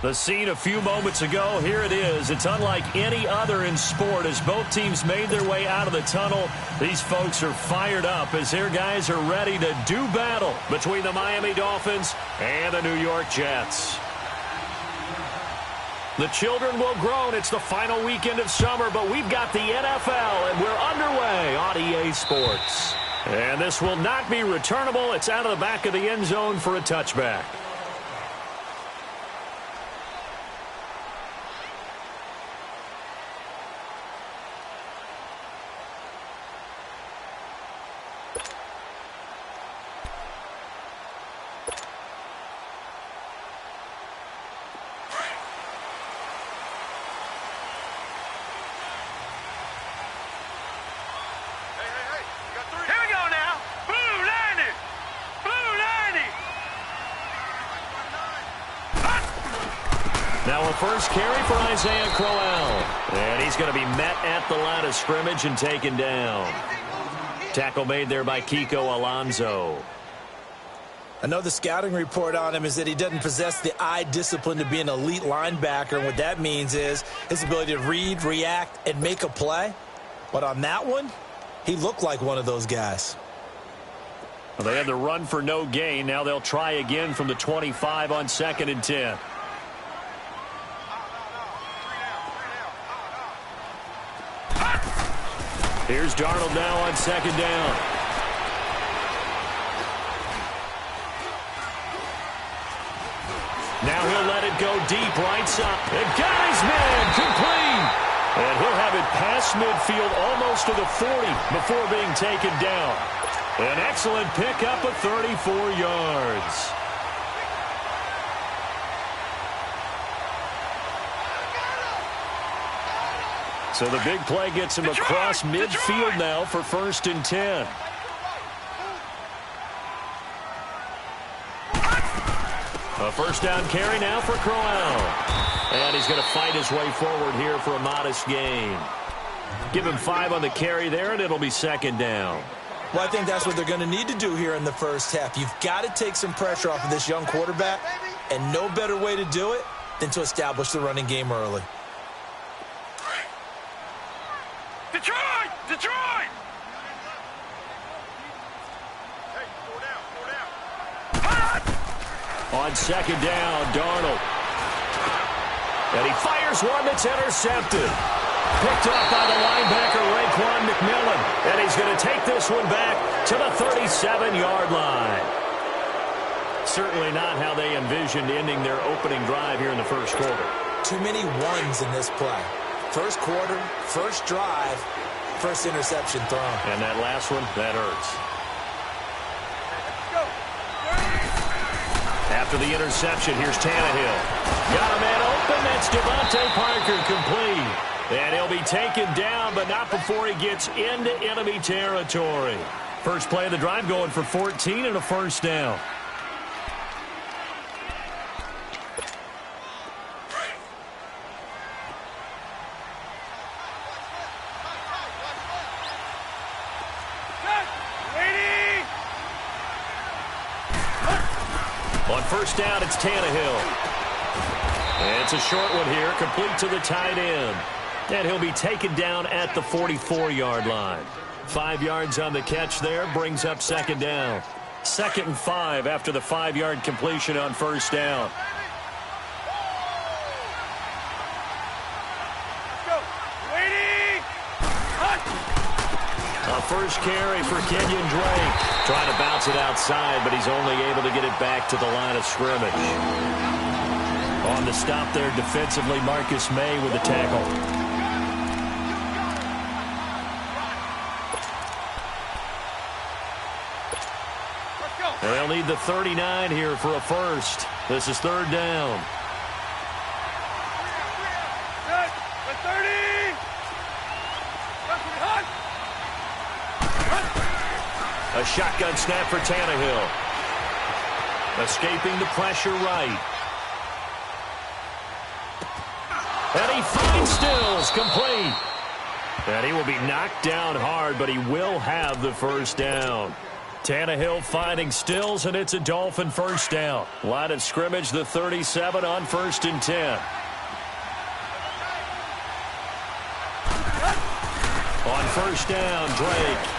The scene a few moments ago, here it is. It's unlike any other in sport as both teams made their way out of the tunnel. These folks are fired up as their guys are ready to do battle between the Miami Dolphins and the New York Jets. The children will groan. It's the final weekend of summer, but we've got the NFL, and we're underway on EA Sports. And this will not be returnable. It's out of the back of the end zone for a touchback. Now a first carry for Isaiah Crowell. And he's going to be met at the line of scrimmage and taken down. Tackle made there by Kiko Alonso. I know the scouting report on him is that he doesn't possess the eye discipline to be an elite linebacker. And what that means is his ability to read, react, and make a play. But on that one, he looked like one of those guys. Well, they had the run for no gain. Now they'll try again from the 25 on 2nd and 10. Here's Darnold now on 2nd down. Now he'll let it go deep right side. And got his man complete. And he'll have it past midfield almost to the 40 before being taken down. An excellent pickup of 34 yards. So the big play gets him across midfield now for 1st and 10. A first down carry now for Crowell. And he's going to fight his way forward here for a modest gain. Give him 5 on the carry there, and it'll be 2nd down. Well, I think that's what they're going to need to do here in the first half. You've got to take some pressure off of this young quarterback, and no better way to do it than to establish the running game early. Detroit! Detroit! On 2nd down, Darnold. And he fires one that's intercepted. Picked off by the linebacker, Raekwon McMillan. And he's going to take this one back to the 37-yard line. Certainly not how they envisioned ending their opening drive here in the first quarter. Too many ones in this play. First quarter, first drive, first interception thrown. And that last one, that hurts. After the interception, here's Tannehill. Got a man open. That's Devontae Parker complete. And he'll be taken down, but not before he gets into enemy territory. First play of the drive going for 14 and a first down. On first down, it's Tannehill. And it's a short one here, complete to the tight end. And he'll be taken down at the 44-yard line. 5 yards on the catch there, brings up 2nd down. 2nd and 5 after the 5-yard completion on first down. A first carry for Kenyon Drake. Trying to bounce it outside, but he's only able to get it back to the line of scrimmage. On the stop there defensively, Marcus May with the tackle. They'll need the 39 here for a first. This is 3rd down. A shotgun snap for Tannehill. Escaping the pressure right. And he finds Stills complete. And he will be knocked down hard, but he will have the first down. Tannehill finding Stills, and it's a Dolphin first down. Line of scrimmage, the 37 on 1st and 10. On first down, Drake.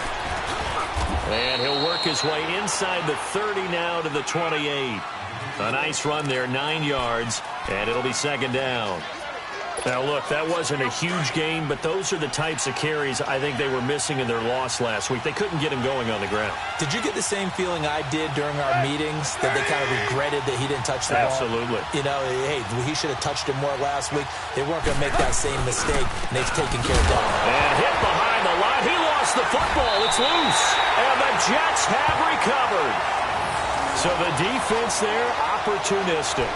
And he'll work his way inside the 30 now to the 28. A nice run there, 9 yards, and it'll be 2nd down. Now, look, that wasn't a huge gain, but those are the types of carries I think they were missing in their loss last week. They couldn't get him going on the ground. Did you get the same feeling I did during our meetings, that they kind of regretted that he didn't touch the ball? Absolutely. You know, hey, he should have touched it more last week. They weren't going to make that same mistake, and they've taken care of that. And hit behind the line. He lost the football. It's loose. And the Jets have recovered. So the defense there, opportunistic.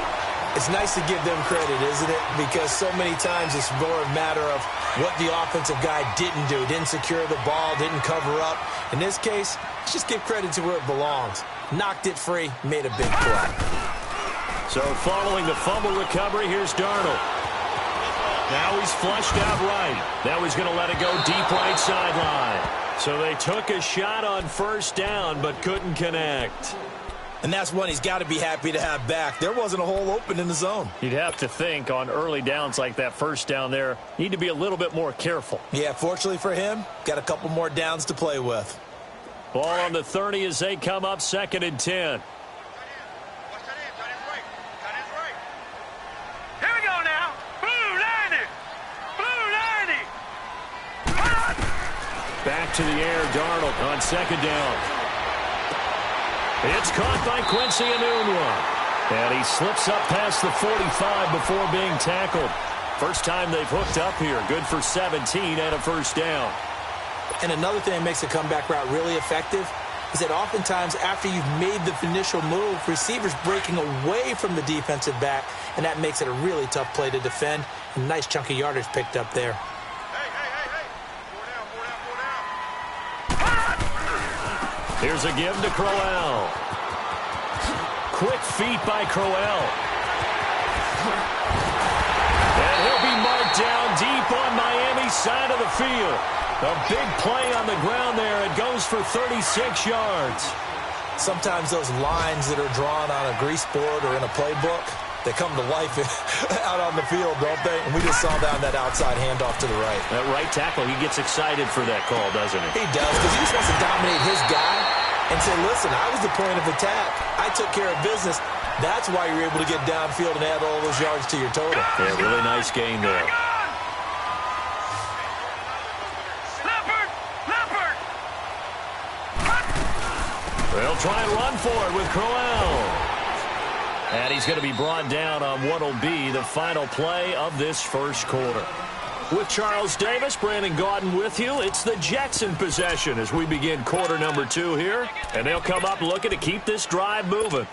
It's nice to give them credit, isn't it? Because so many times it's more a matter of what the offensive guy didn't do. Didn't secure the ball, didn't cover up. In this case, let's just give credit to where it belongs. Knocked it free, made a big play. So following the fumble recovery, here's Darnold. Now he's flushed out right. Now he's going to let it go deep right sideline. So they took a shot on first down but couldn't connect. And that's one he's got to be happy to have back. There wasn't a hole open in the zone. You'd have to think on early downs like that first down there, need to be a little bit more careful. Yeah, fortunately for him, got a couple more downs to play with. Ball on the 30 as they come up 2nd and 10. Here we go now. Blue 90. Blue 90. Back to the air, Darnold on 2nd down. It's caught by Quincy Enunwa. And he slips up past the 45 before being tackled. First time they've hooked up here. Good for 17 and a first down. And another thing that makes the comeback route really effective is that oftentimes after you've made the initial move, receivers breaking away from the defensive back, and that makes it a really tough play to defend. A nice chunk of yardage picked up there. Here's a give to Crowell. Quick feet by Crowell. And he'll be marked down deep on Miami's side of the field. A big play on the ground there. It goes for 36 yards. Sometimes those lines that are drawn on a grease board or in a playbook, they come to life out on the field, don't they? And we just saw that on that outside handoff to the right. That right tackle, he gets excited for that call, doesn't he? He does, because he just wants to dominate his guy and say, listen, I was the point of attack. I took care of business. That's why you're able to get downfield and add all those yards to your total. Yeah, really nice game there. They'll try and run for it with Crowell. And he's going to be brought down on what will be the final play of this first quarter. With Charles Davis, Brandon Gaudin with you. It's the Jets in possession as we begin quarter number 2 here. And they'll come up looking to keep this drive moving.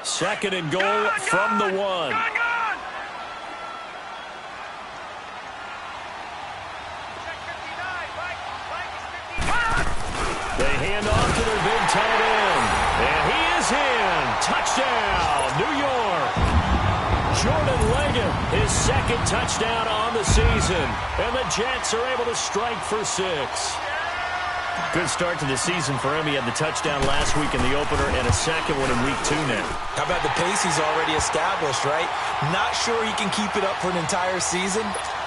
2nd and goal from the 1. They hand off to their big tight end. And he is in. Touchdown, New York. Jordan Leggett, his 2nd touchdown on the season. And the Jets are able to strike for 6. Good start to the season for him. He had the touchdown last week in the opener and a 2nd one in week 2 now. How about the pace he's already established, right? Not sure he can keep it up for an entire season,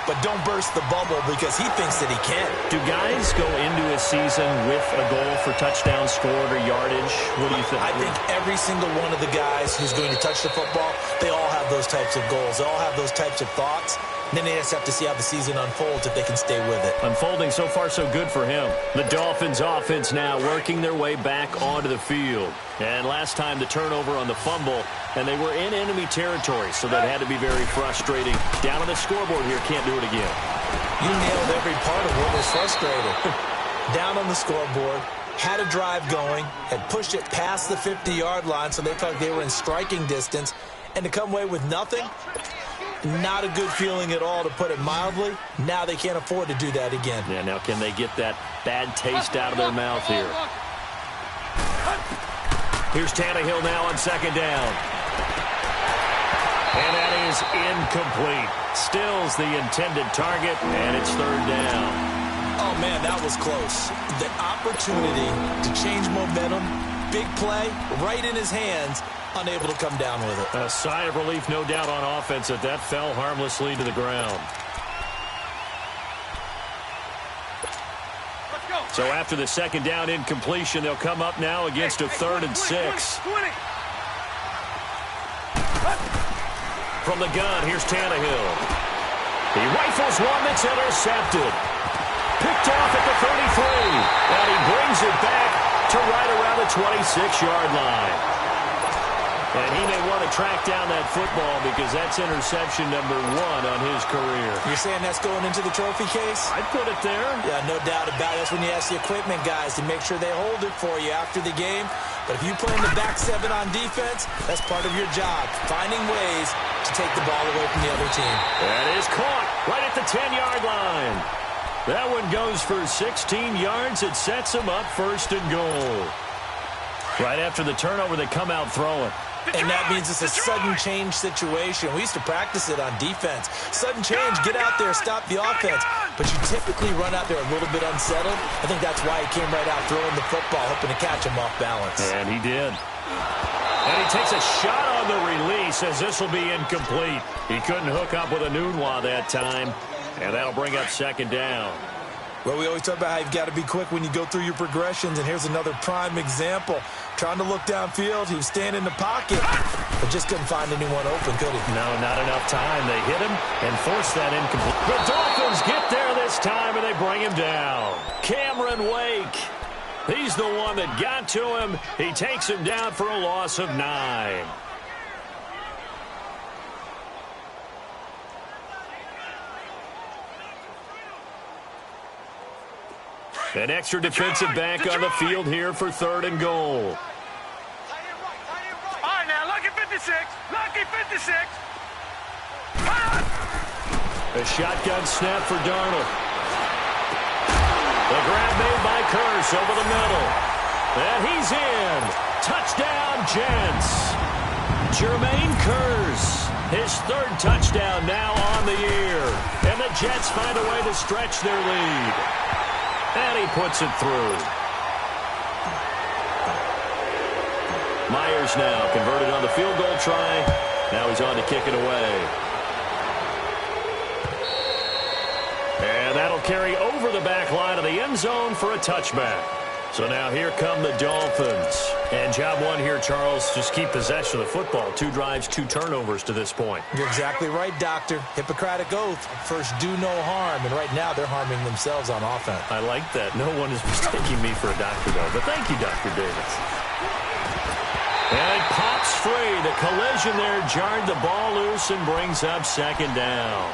but don't burst the bubble because he thinks that he can. Do guys go into a season with a goal for touchdown scored or yardage? What do you think? I think every single one of the guys who's going to touch the football, they all have those types of goals. They all have those types of thoughts. And then they just have to see how the season unfolds if they can stay with it. Unfolding so far so good for him. The Dolphins offense now working their way back onto the field. And last time the turnover on the fumble, and they were in enemy territory, so that had to be very frustrating. Down on the scoreboard here, can't do it again. You nailed every part of what was frustrating. Down on the scoreboard, had a drive going, had pushed it past the 50-yard line, so they felt like they were in striking distance, and to come away with nothing, not a good feeling at all, to put it mildly. Now they can't afford to do that again. Yeah, now can they get that bad taste out of their mouth here? Here's Tannehill now on 2nd down. And that is incomplete. Stills the intended target, and it's 3rd down. Oh, man, that was close. The opportunity to change momentum, big play, right in his hands, unable to come down with it. A sigh of relief, no doubt, on offense that fell harmlessly to the ground. So after the second down incompletion, they'll come up now against a 3rd and 6. From the gun, here's Tannehill. He rifles one that's intercepted. Picked off at the 33. And he brings it back to right around the 26-yard line. And he may want to track down that football because that's interception number 1 on his career. You're saying that's going into the trophy case? I'd put it there. Yeah, no doubt about it. That's when you ask the equipment guys to make sure they hold it for you after the game. But if you play in the back 7 on defense, that's part of your job, finding ways to take the ball away from the other team. That is caught right at the 10-yard line. That one goes for 16 yards. It sets them up 1st and goal. Right after the turnover, they come out throwing. And that means it's a sudden change situation. We used to practice it on defense. Sudden change, get out there, stop the offense. But you typically run out there a little bit unsettled. I think that's why he came right out throwing the football, hoping to catch him off balance. And he did. And he takes a shot on the release as this will be incomplete. He couldn't hook up with a Nunwa that time. And that'll bring up 2nd down. Well, we always talk about how you've got to be quick when you go through your progressions, and here's another prime example. Trying to look downfield, he was standing in the pocket, but just couldn't find anyone open, could he? No, not enough time. They hit him and forced that incomplete. The Dolphins get there this time, and they bring him down. Cameron Wake, he's the one that got to him. He takes him down for a loss of 9. An extra defensive back on the field here for 3rd and goal. All right, now, lucky 56. Lucky 56. A shotgun snap for Darnold. The grab made by Curse over the middle. And he's in. Touchdown, Jets. Jermaine Curse, his 3rd touchdown now on the year. And the Jets find a way to stretch their lead. And he puts it through. Myers now converted on the field goal try. Now he's on to kick it away. And that'll carry over the back line of the end zone for a touchback. So now here come the Dolphins. And job 1 here, Charles, just keep possession of the football. 2 drives, 2 turnovers to this point. You're exactly right, Doctor. Hippocratic oath. First, do no harm. And right now, they're harming themselves on offense. I like that. No one is mistaking me for a doctor, though. But thank you, Dr. Davis. And it pops free. The collision there jarred the ball loose and brings up 2nd down.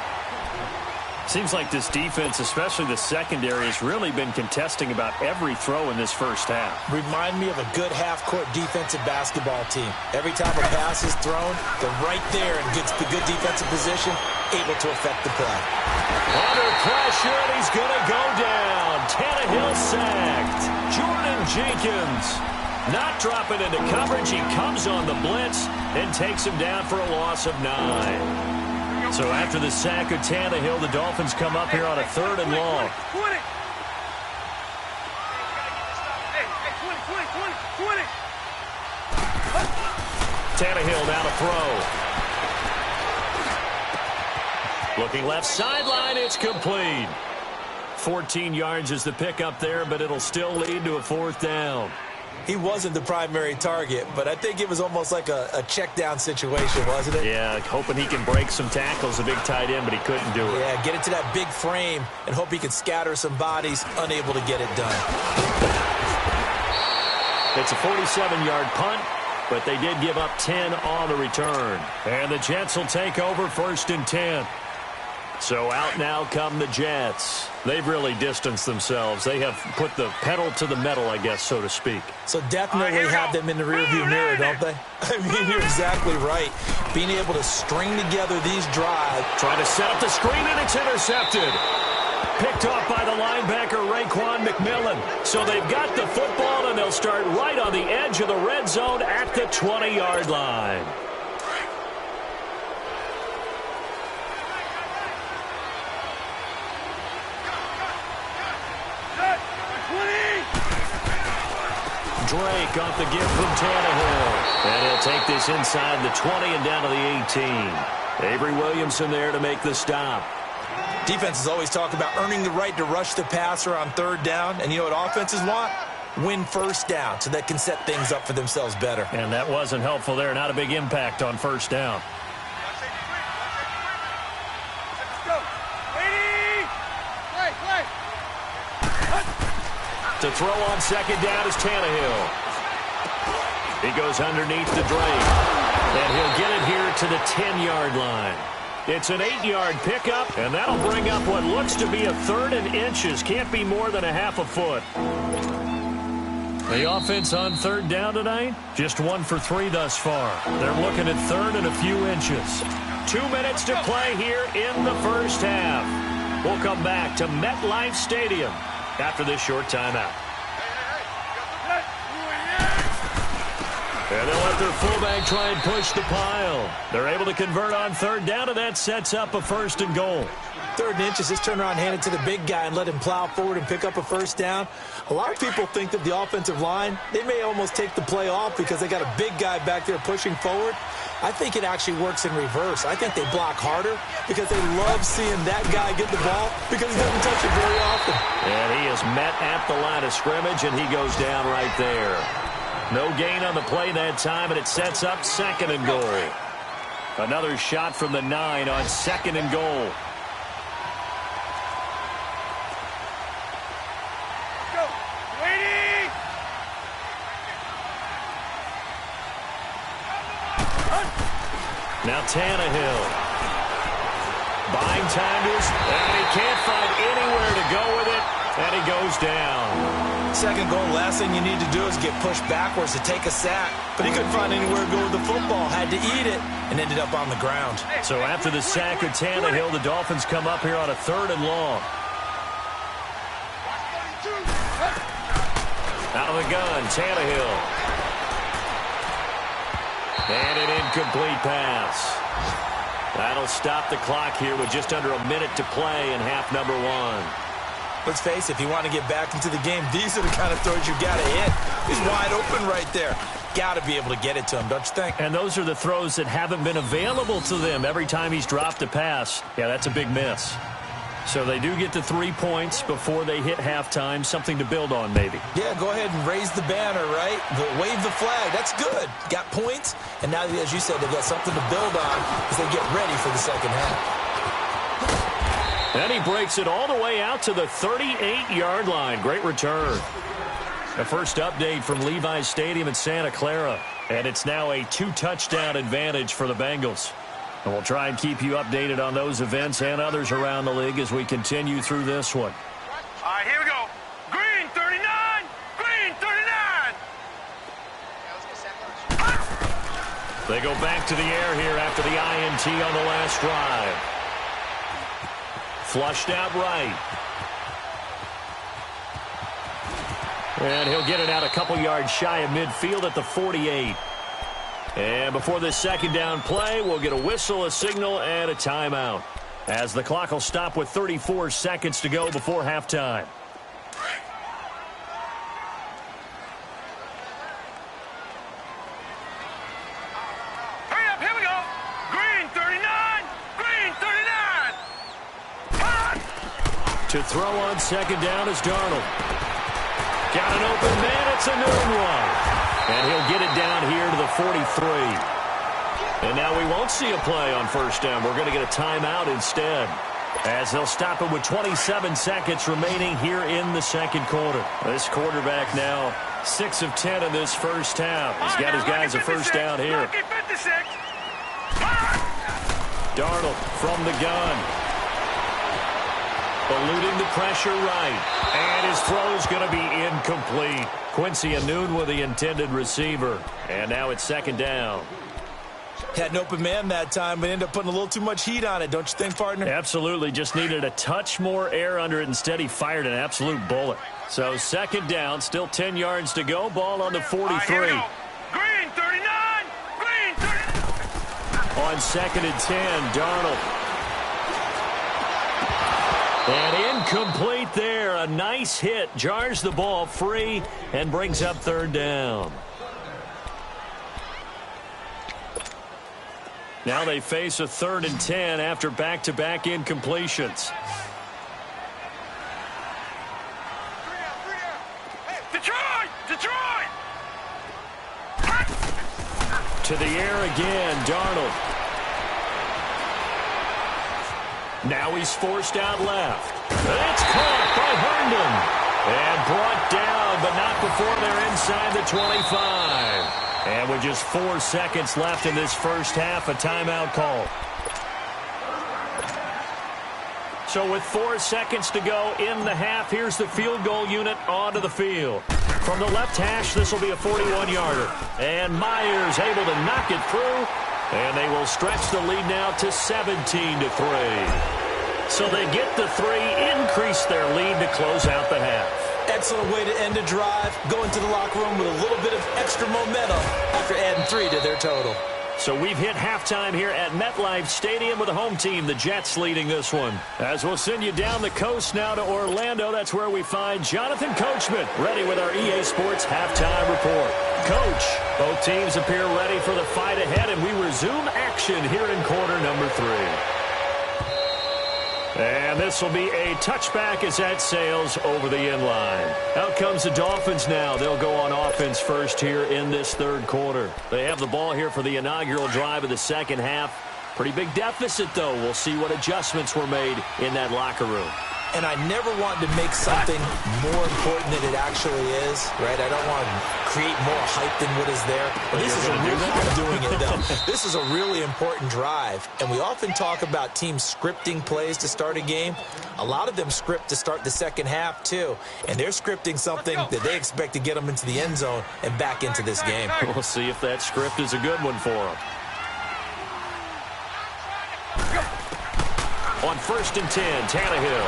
Seems like this defense, especially the secondary, has really been contesting about every throw in this first half. Remind me of a good half-court defensive basketball team. Every time a pass is thrown, they're right there in good defensive position, able to affect the play. Under pressure, and he's going to go down. Tannehill sacked. Jordan Jenkins not dropping into coverage. He comes on the blitz and takes him down for a loss of 9. So after the sack of Tannehill, the Dolphins come up here on a 3rd and long. 20. Tannehill now to throw. Looking left sideline, it's complete. 14 yards is the pickup there, but it'll still lead to a 4th down. He wasn't the primary target, but I think it was almost like a check-down situation, wasn't it? Yeah, hoping he can break some tackles, a big tight end, but he couldn't do it. Yeah, get it to that big frame and hope he can scatter some bodies, unable to get it done. It's a 47-yard punt, but they did give up 10 on the return. And the Jets will take over 1st and 10. So out now come the Jets. They've really distanced themselves. They have put the pedal to the metal, I guess, so to speak. So definitely have them in the rearview mirror, don't they? I mean, you're exactly right. Being able to string together these drives. Trying to set up the screen, and it's intercepted. Picked off by the linebacker, Raekwon McMillan. So they've got the football, and they'll start right on the edge of the red zone at the 20-yard line. Drake off the give from Tannehill. And he'll take this inside the 20 and down to the 18. Avery Williamson there to make the stop. Defenses always talk about earning the right to rush the passer on third down. And you know what offenses want? Win first down so they can set things up for themselves better. And that wasn't helpful there. Not a big impact on first down. To throw on second down is Tannehill. He goes underneath to Drake. And he'll get it here to the 10-yard line. It's an 8-yard pickup, and that'll bring up what looks to be a 3rd and inches. Can't be more than a half a foot. The offense on third down tonight, just 1 for 3 thus far. They're looking at 3rd and a few inches. 2 minutes to play here in the first half. We'll come back to MetLife Stadium after this short timeout. And they'll let their fullback try and push the pile. They're able to convert on third down, and that sets up a 1st and goal. 3rd and inches, just turn around, hand it to the big guy, and let him plow forward and pick up a first down. A lot of people think that the offensive line, they may almost take the play off because they got a big guy back there pushing forward. I think it actually works in reverse. I think they block harder because they love seeing that guy get the ball because he doesn't touch it very often. And he is met at the line of scrimmage, and he goes down right there. No gain on the play that time, and it sets up 2nd and goal. Another shot from the 9 on 2nd and goal. Now Tannehill. Buying time to his, and he can't find anywhere to go with it, and he goes down. 2nd goal, last thing you need to do is get pushed backwards to take a sack. But he couldn't find anywhere to go with the football, had to eat it, and ended up on the ground. So after the sack of Tannehill, the Dolphins come up here on a 3rd and long. Out of the gun, Tannehill. And an incomplete pass. That'll stop the clock here with just under a minute to play in half number 1. Let's face it, if you want to get back into the game, these are the kind of throws you got to hit. He's wide open right there. Got to be able to get it to him, don't you think? And those are the throws that haven't been available to them every time he's dropped a pass. Yeah, that's a big miss. So they do get the 3 points before they hit halftime, something to build on maybe. Yeah, go ahead and raise the banner, right? Wave the flag. That's good. Got points, and now, as you said, they've got something to build on as they get ready for the second half. And he breaks it all the way out to the 38-yard line. Great return. The first update from Levi's Stadium in Santa Clara. And it's now a 2-touchdown advantage for the Bengals. And we'll try and keep you updated on those events and others around the league as we continue through this one. All right, here we go. Green 39. Green 39. They go back to the air here after the INT on the last drive. Flushed out right. And he'll get it out a couple yards shy of midfield at the 48. And before this second down play, we'll get a whistle, a signal, and a timeout, as the clock will stop with 34 seconds to go before halftime. Hurry up, here we go. Green 39. Green 39. To throw on second down is Darnold. Got an open man. It's a new one. And he'll get it down here to the 43. And now we won't see a play on first down. We're going to get a timeout instead, as they'll stop it with 27 seconds remaining here in the second quarter. This quarterback now 6 of 10 in this first half. He's got his guys a first down here. Darnold from the gun. Eluding the pressure right. And his throw's going to be incomplete. Quincy Anoon with the intended receiver. And now it's second down. Had an open man that time, but ended up putting a little too much heat on it, don't you think, partner? Absolutely. Just needed a touch more air under it. Instead, he fired an absolute bullet. So second down, still 10 yards to go. Ball on the 43. Green 39. Green 39. On second and 10, Darnold. And incomplete there. A nice hit. Jars the ball free and brings up third down. Now they face a 3rd and 10 after back-to-back incompletions. Detroit! Detroit! To the air again, Darnold. Now he's forced out left. It's caught by Herndon. And brought down, but not before they're inside the 25. And with just 4 seconds left in this first half, a timeout call. So with 4 seconds to go in the half, here's the field goal unit onto the field. From the left hash, this will be a 41-yarder. And Myers able to knock it through. And they will stretch the lead now to 17-3. So they get the 3, increase their lead to close out the half. Excellent way to end a drive. Go into the locker room with a little bit of extra momentum after adding 3 to their total. So we've hit halftime here at MetLife Stadium with the home team, the Jets, leading this one. As we'll send you down the coast now to Orlando, that's where we find Jonathan Coachman, ready with our EA Sports halftime report. Coach, both teams appear ready for the fight ahead, and we resume action here in quarter number 3. And this will be a touchback as that sails over the end line. Out comes the Dolphins now. They'll go on offense first here in this third quarter. They have the ball here for the inaugural drive of the second half. Pretty big deficit, though. We'll see what adjustments were made in that locker room. And I never want to make something more important than it actually is, right? I don't want to create more hype than what is there. But this is I'm doing it, though. This is a really important drive. And we often talk about teams scripting plays to start a game. A lot of them script to start the second half, too. And they're scripting something that they expect to get them into the end zone and back into this game. We'll see if that script is a good one for them. On 1st and 10, Tannehill.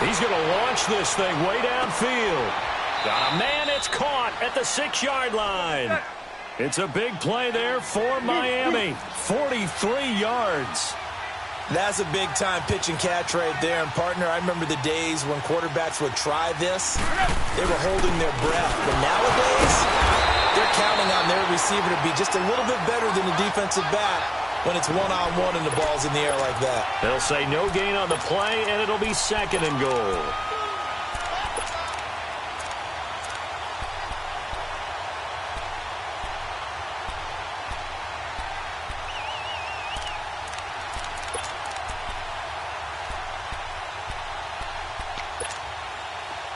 He's going to launch this thing way downfield. Got a man, it's caught at the 6-yard line. It's a big play there for Miami. 43 yards. That's a big-time pitch and catch right there. And, partner, I remember the days when quarterbacks would try this. They were holding their breath. But nowadays, they're counting on their receiver to be just a little bit better than the defensive back when it's one-on-one and the ball's in the air like that. They'll say no gain on the play, and it'll be 2nd and goal.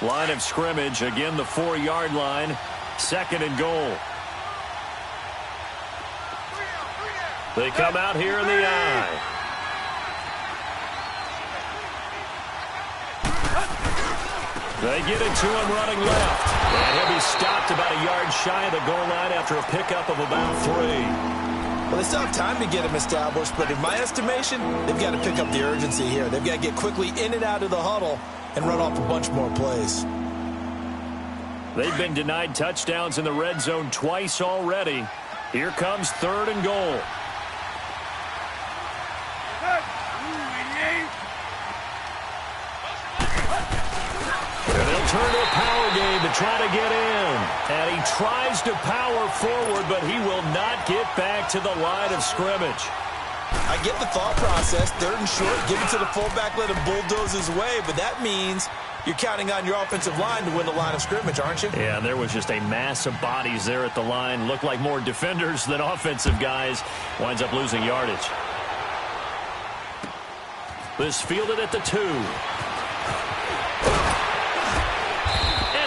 Line of scrimmage, again the 4-yard line, 2nd and goal. They come out here in the eye. They get it to him running left. And he'll be stopped about a yard shy of the goal line after a pickup of about 3. Well, they still have time to get him established, but in my estimation, they've got to pick up the urgency here. They've got to get quickly in and out of the huddle and run off a bunch more plays. They've been denied touchdowns in the red zone twice already. Here comes 3rd and goal. Turn to a power game to try to get in. And he tries to power forward, but he will not get back to the line of scrimmage. I get the thought process. 3rd and short, give it to the fullback, let him bulldoze his way. But that means you're counting on your offensive line to win the line of scrimmage, aren't you? Yeah, and there was just a mass of bodies there at the line. Looked like more defenders than offensive guys. Winds up losing yardage. This fielded at the 2.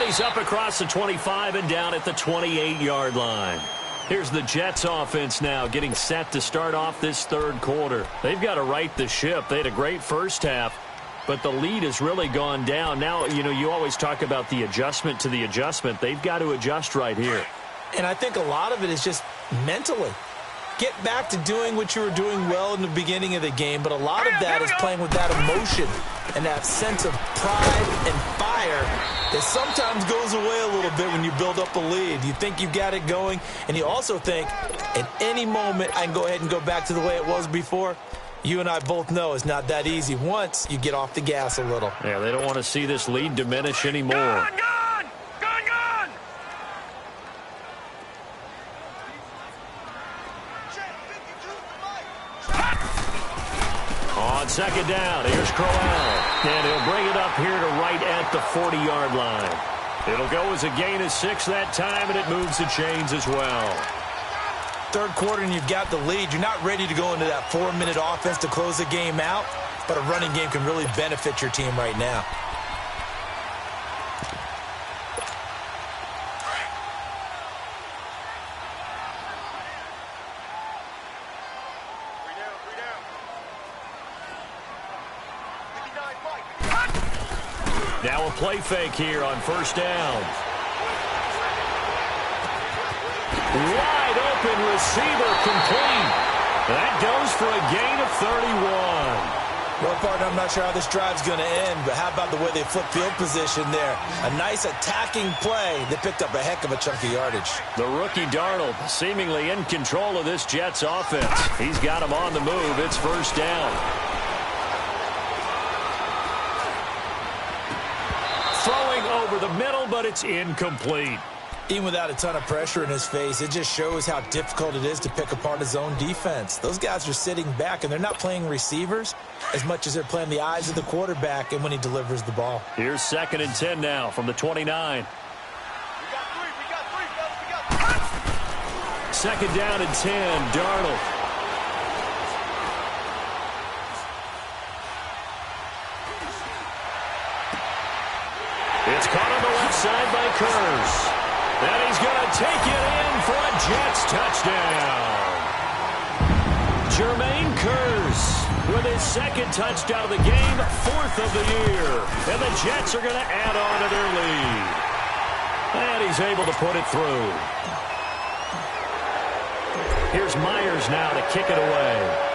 He's up across the 25 and down at the 28-yard line. Here's the Jets offense now getting set to start off this third quarter. They've got to right the ship. They had a great first half, but the lead has really gone down. Now, you always talk about the adjustment to the adjustment. They've got to adjust right here. And I think a lot of it is just mentally. Get back to doing what you were doing well in the beginning of the game, but a lot of that is playing with that emotion and that sense of pride and fire that sometimes goes away a little bit when you build up a lead. You think you've got it going, and you also think at any moment I can go ahead and go back to the way it was before. You and I both know it's not that easy once you get off the gas a little. Yeah, they don't want to see this lead diminish anymore. Gun, gun! Gun, gun! On second down, here's Crowell. And he'll bring it up here to right at the 40-yard line. It'll go as a gain of 6 that time, and it moves the chains as well. Third quarter and you've got the lead. You're not ready to go into that 4-minute offense to close the game out, but a running game can really benefit your team right now. Now a play fake here on first down. Wide open receiver complete. That goes for a gain of 31. Well, partner, I'm not sure how this drive's going to end, but how about the way they flip field position there? A nice attacking play that picked up a heck of a chunk of yardage. The rookie Darnold seemingly in control of this Jets offense. He's got him on the move. It's first down. Throwing over the middle, but it's incomplete. Even without a ton of pressure in his face, it just shows how difficult it is to pick apart his own defense. Those guys are sitting back, and they're not playing receivers as much as they're playing the eyes of the quarterback and when he delivers the ball. Here's 2nd and 10 now from the 29. We got three, fellas. Second down and 10, Darnold. It's caught on the left side by Kurz. And he's going to take it in for a Jets touchdown. Jermaine Kurz with his 2nd touchdown of the game, 4th of the year. And the Jets are going to add on to their lead. And he's able to put it through. Here's Myers now to kick it away.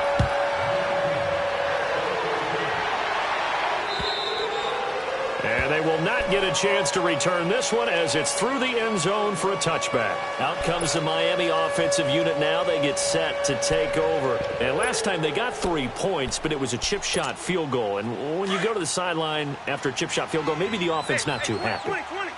And they will not get a chance to return this one as it's through the end zone for a touchback. Out comes the Miami offensive unit now. They get set to take over. And last time they got 3 points, but it was a chip shot field goal. And when you go to the sideline after a chip shot field goal, maybe the offense not too happy.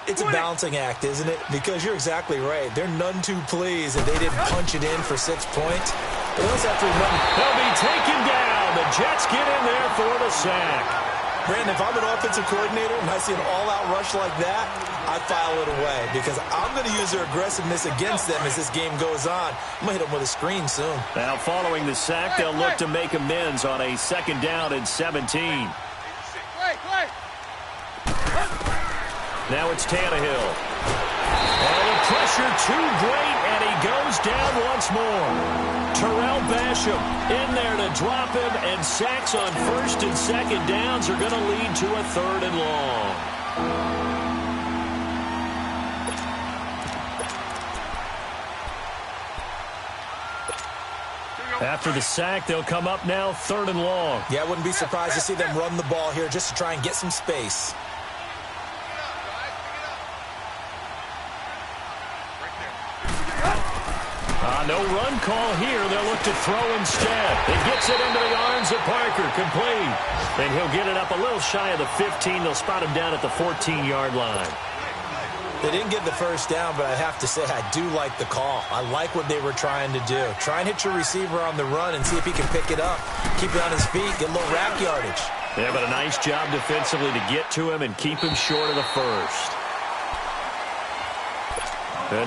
It's a balancing act, isn't it? Because you're exactly right. They're none too pleased that they didn't punch it in for 6 points. But they also have to remember, they'll be taken down. The Jets get in there for the sack. Brandon, if I'm an offensive coordinator and I see an all-out rush like that, I file it away because I'm going to use their aggressiveness against them as this game goes on. I'm going to hit them with a screen soon. Now, following the sack, they'll look to make amends on a 2nd down and 17. Now it's Tannehill. And the pressure too great, and he goes down once more. Terrell Basham in there to drop him, and sacks on 1st and 2nd downs are going to lead to a 3rd and long. After the sack, they'll come up now 3rd and long. Yeah, I wouldn't be surprised to see them run the ball here just to try and get some space. No run call here. They'll look to throw instead. It gets it into the arms of Parker. Complete. And he'll get it up a little shy of the 15. They'll spot him down at the 14-yard line. They didn't get the first down, but I have to say I do like the call. I like what they were trying to do. Try and hit your receiver on the run and see if he can pick it up. Keep it on his feet. Get a little rack yardage. Yeah, but a nice job defensively to get to him and keep him short of the first.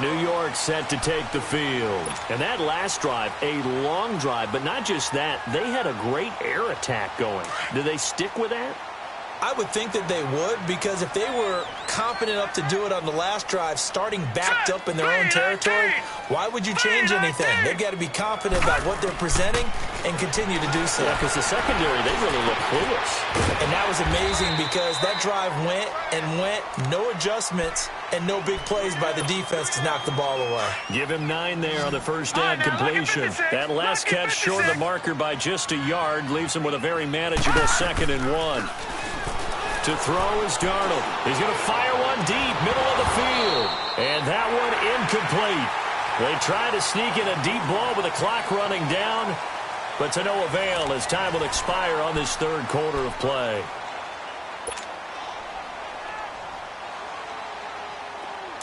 New York set to take the field. And that last drive, a long drive, but not just that. They had a great air attack going. Do they stick with that? I would think that they would, because if they were competent enough to do it on the last drive, starting backed up in their own territory, why would you change anything? They've got to be confident about what they're presenting and continue to do so. Yeah, because the secondary, they really look clueless. And that was amazing because that drive went and went, no adjustments, and no big plays by the defense to knock the ball away. Give him 9 there on the first down completion. That last catch short of the marker by just a yard leaves him with a very manageable 2nd and 1. To throw is Darnold. He's going to fire one deep, middle of the field. And that one incomplete. They try to sneak in a deep ball with the clock running down. but to no avail as time will expire on this third quarter of play.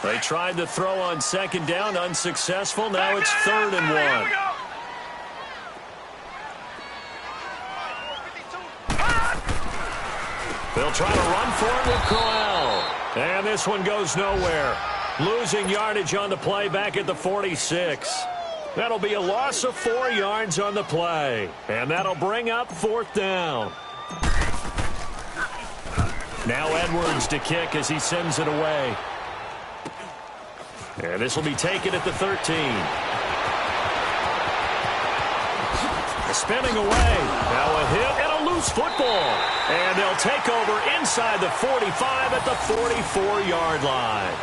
They tried to throw on second down, unsuccessful. Now it's 3rd and 1. They'll try to run for it with Crowell. And this one goes nowhere. Losing yardage on the play back at the 46. That'll be a loss of 4 yards on the play. And that'll bring up 4th down. Now Edwards to kick as he sends it away. And this will be taken at the 13. Spinning away. Now a hit and a loose football. And they'll take over inside the 45 at the 44-yard line.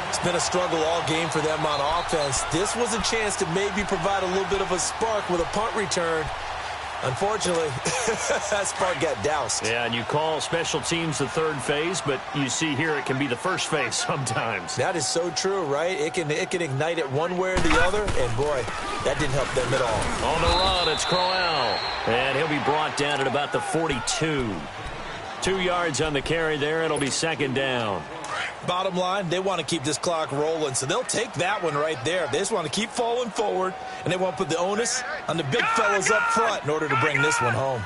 It's been a struggle all game for them on offense. This was a chance to maybe provide a little bit of a spark with a punt return. Unfortunately, that spark got doused. Yeah, and you call special teams the third phase, but you see here it can be the first phase sometimes. That is so true, right? It can ignite it one way or the other, and boy, that didn't help them at all. On the run, it's Crowell, and he'll be brought down at about the 42. 2 yards on the carry there. It'll be 2nd down. Bottom line, they want to keep this clock rolling, so they'll take that one right there. They just want to keep falling forward, and they want to put the onus on the big fellas up front in order to bring this one home.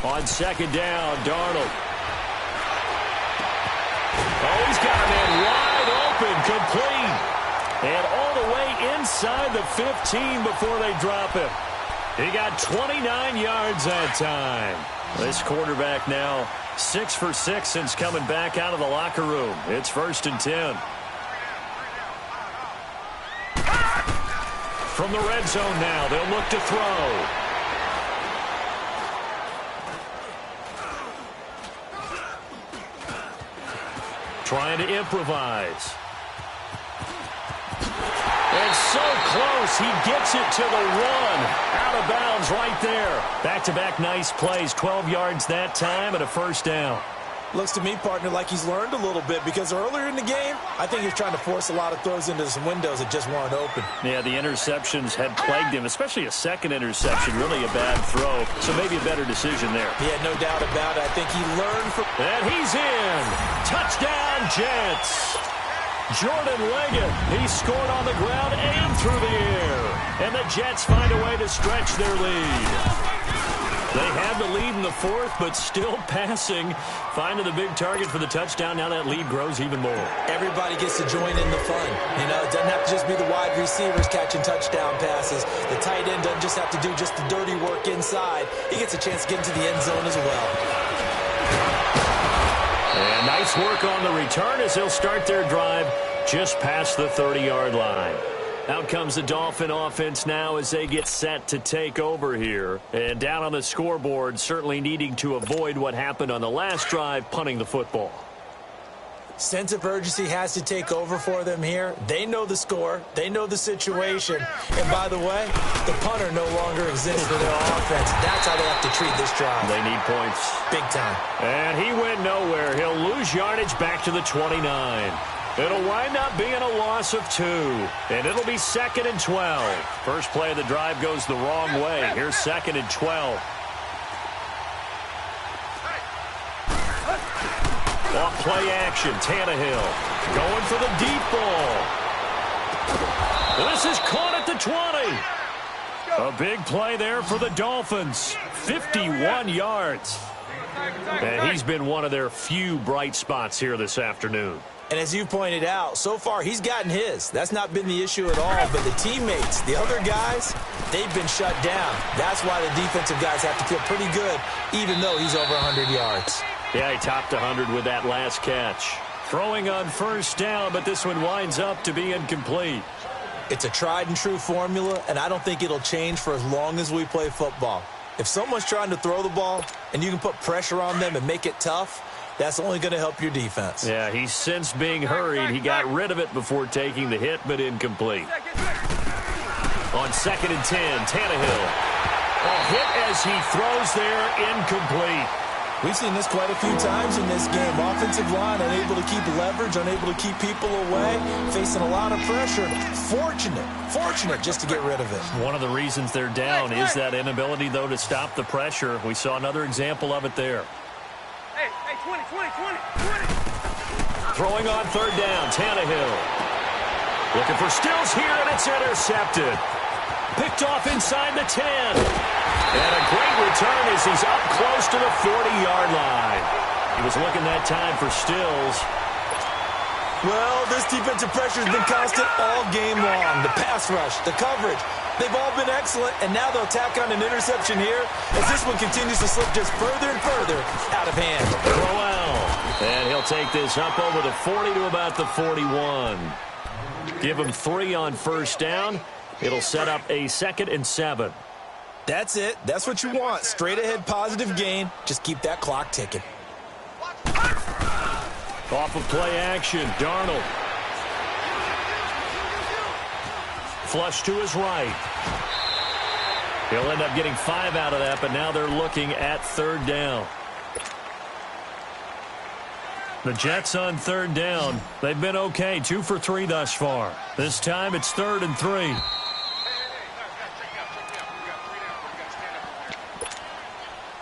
On 2nd down, Darnold. Oh, he's got a man wide open, complete. And all the way inside the 15 before they drop him. He got 29 yards that time. This quarterback now 6 for 6 since coming back out of the locker room. It's 1st and 10. From the red zone now, they'll look to throw. Trying to improvise. And so close, he gets it to the 1. Out of bounds right there. Back-to-back nice plays, 12 yards that time and a 1st down. Looks to me, partner, like he's learned a little bit because earlier in the game, I think he was trying to force a lot of throws into some windows that just weren't open. Yeah, the interceptions had plagued him, especially a second interception, really a bad throw. So maybe a better decision there. Yeah, no doubt about it. I think he learned from... And he's in. Touchdown, Jets. Jordan Leggett, he scored on the ground and through the air. And the Jets find a way to stretch their lead. They had the lead in the 4th, but still passing. Finding the big target for the touchdown. Now that lead grows even more. Everybody gets to join in the fun. You know, it doesn't have to just be the wide receivers catching touchdown passes. The tight end doesn't just have to do just the dirty work inside. He gets a chance to get into the end zone as well. And nice work on the return as they'll start their drive just past the 30-yard line. Out comes the Dolphin offense now as they get set to take over here. And down on the scoreboard, certainly needing to avoid what happened on the last drive, punting the football. Sense of urgency has to take over for them here. They know the score. They know the situation. And by the way, the punter no longer exists for their offense. That's how they have to treat this drive. They need points. Big time. And he went nowhere. He'll lose yardage back to the 29. It'll wind up being a loss of 2. And it'll be 2nd and 12. First play of the drive goes the wrong way. Here's 2nd and 12. Off play action, Tannehill going for the deep ball. This is caught at the 20. A big play there for the Dolphins. 51 yards. And he's been one of their few bright spots here this afternoon. And as you pointed out, so far he's gotten his. That's not been the issue at all. But the teammates, the other guys, they've been shut down. That's why the defensive guys have to feel pretty good, even though he's over 100 yards. Yeah, he topped 100 with that last catch. Throwing on 1st down, but this one winds up to be incomplete. It's a tried and true formula, and I don't think it'll change for as long as we play football. If someone's trying to throw the ball and you can put pressure on them and make it tough, that's only going to help your defense. Yeah, he's since being hurried. He got rid of it before taking the hit, but incomplete. On 2nd and 10, Tannehill. A hit as he throws there, incomplete. We've seen this quite a few times in this game. Offensive line unable to keep leverage, unable to keep people away, facing a lot of pressure. Fortunate just to get rid of it. One of the reasons they're down is that inability, though, to stop the pressure. We saw another example of it there. Hey, 20. Throwing on third down, Tannehill. Looking for Stills here, and it's intercepted. Picked off inside the 10. And a great return as he's up close to the 40-yard line. He was looking that time for Stills. Well, this defensive pressure has been constant all game long. The pass rush, the coverage, they've all been excellent, and now they'll tack on an interception here as this one continues to slip just further and further out of hand. Crowell, and he'll take this up over the 40 to about the 41. Give him 3 on first down. It'll set up a 2nd and 7. That's it. That's what you want. Straight ahead positive gain. Just keep that clock ticking. Off of play action, Darnold. Flush to his right. He'll end up getting 5 out of that, but now they're looking at third down. The Jets on third down. They've been okay, 2 for 3 thus far. This time it's 3rd and 3.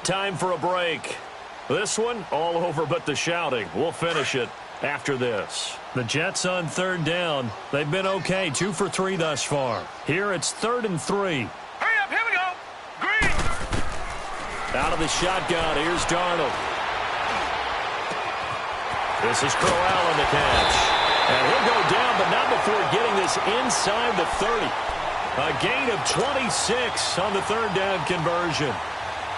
Time for a break. This one, all over but the shouting. We'll finish it after this. The Jets on third down. They've been okay, 2 for 3 thus far. Here it's 3rd and 3. Hurry up, here we go. Green. Out of the shotgun, here's Darnold. This is Crowell on the catch. And he'll go down, but not before getting this inside the 30. A gain of 26 on the third down conversion.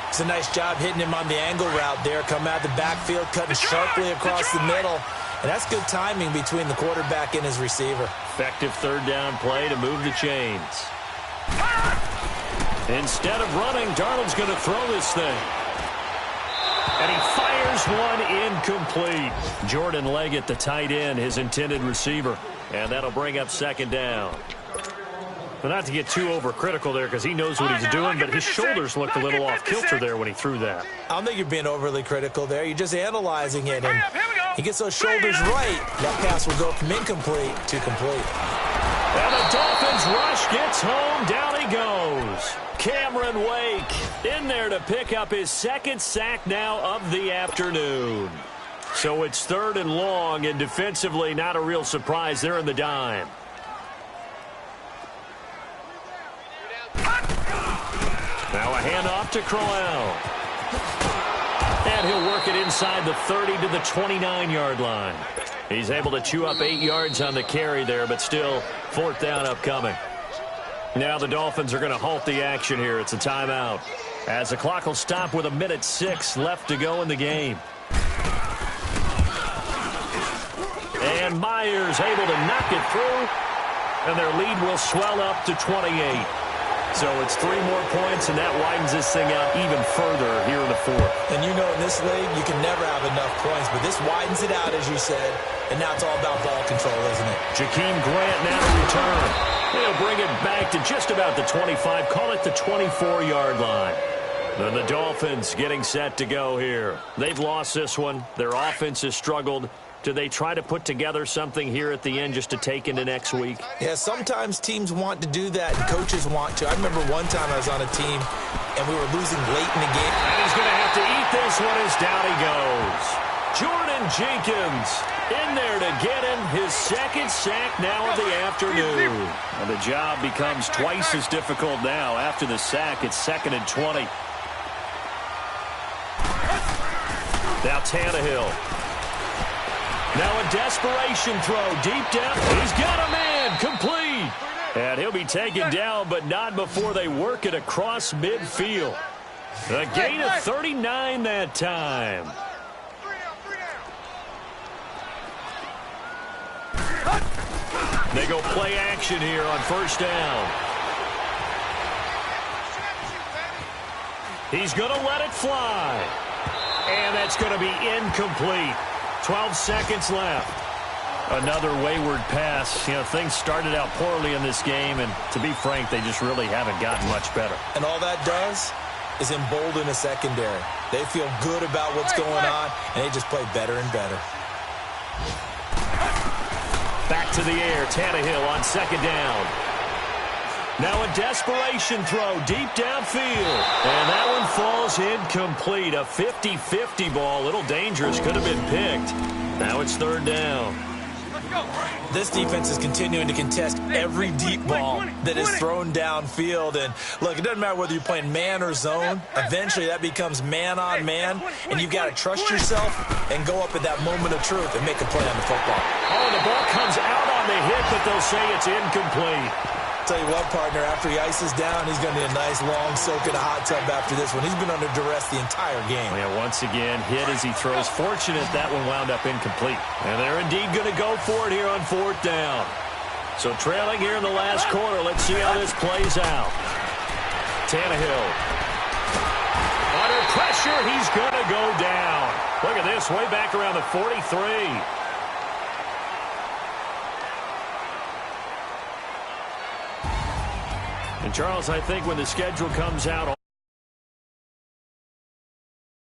It's a nice job hitting him on the angle route there. Coming out of the backfield, cutting sharply across the middle. And that's good timing between the quarterback and his receiver. Effective third down play to move the chains. Instead of running, Darnold's going to throw this thing. And he fires one incomplete. Jordan Leggett, the tight end, his intended receiver. And that'll bring up 2nd down. But not to get too overcritical there because he knows what he's doing, but his shoulders looked a little off kilter there when he threw that. I don't think you're being overly critical there. You're just analyzing it. And he gets those shoulders right. That pass will go from incomplete to complete. And the Dolphins rush gets home. Down he goes. Cameron Wake in there to pick up his 2nd sack now of the afternoon. So it's 3rd and long, and defensively not a real surprise. They're in the dime. Now a handoff to Crowell. And he'll work it inside the 30 to the 29-yard line. He's able to chew up 8 yards on the carry there, but still 4th down upcoming. Now the Dolphins are going to halt the action here. It's a timeout. As the clock will stop with 1:06 left to go in the game. And Myers able to knock it through. And their lead will swell up to 28. So it's 3 more points, and that widens this thing out even further here in the 4th. And you know in this league, you can never have enough points, but this widens it out, as you said, and now it's all about ball control, isn't it? Jakeem Grant now to return. He'll bring it back to just about the 25, call it the 24-yard line. Then the Dolphins getting set to go here. They've lost this one. Their offense has struggled. Do they try to put together something here at the end just to take into next week? Yeah, sometimes teams want to do that, and coaches want to. I remember one time I was on a team, and we were losing late in the game. And he's going to have to eat this one as down he goes. Jordan Jenkins in there to get him his 2nd sack now of the afternoon. And the job becomes twice as difficult now. After the sack, it's 2nd and 20. Now Tannehill. Now a desperation throw deep down. He's got a man complete. And he'll be taken down, but not before they work it across midfield. A gain of 39 that time. They go play action here on first down. He's going to let it fly. And that's going to be incomplete. 12 seconds left. Another wayward pass. You know, things started out poorly in this game, and to be frank, they just really haven't gotten much better. And all that does is embolden a secondary. They feel good about what's going on, and they just play better and better. Back to the air, Tannehill on second down. Now a desperation throw deep downfield. And that one falls incomplete. A 50-50 ball. A little dangerous. Could have been picked. Now it's third down. This defense is continuing to contest every deep ball that is thrown downfield. And, look, it doesn't matter whether you're playing man or zone. Eventually that becomes man on man, and you've got to trust yourself and go up at that moment of truth and make a play on the football. Oh, the ball comes out on the hit, but they'll say it's incomplete. Tell you what, partner, after he ices down, he's going to need a nice long soak in a hot tub after this one. He's been under duress the entire game. Yeah, once again, hit as he throws. Fortunate that one wound up incomplete. And they're indeed going to go for it here on fourth down. So trailing here in the last quarter. Let's see how this plays out. Tannehill. Under pressure, he's going to go down. Look at this, way back around the 43. And, Charles, I think when the schedule comes out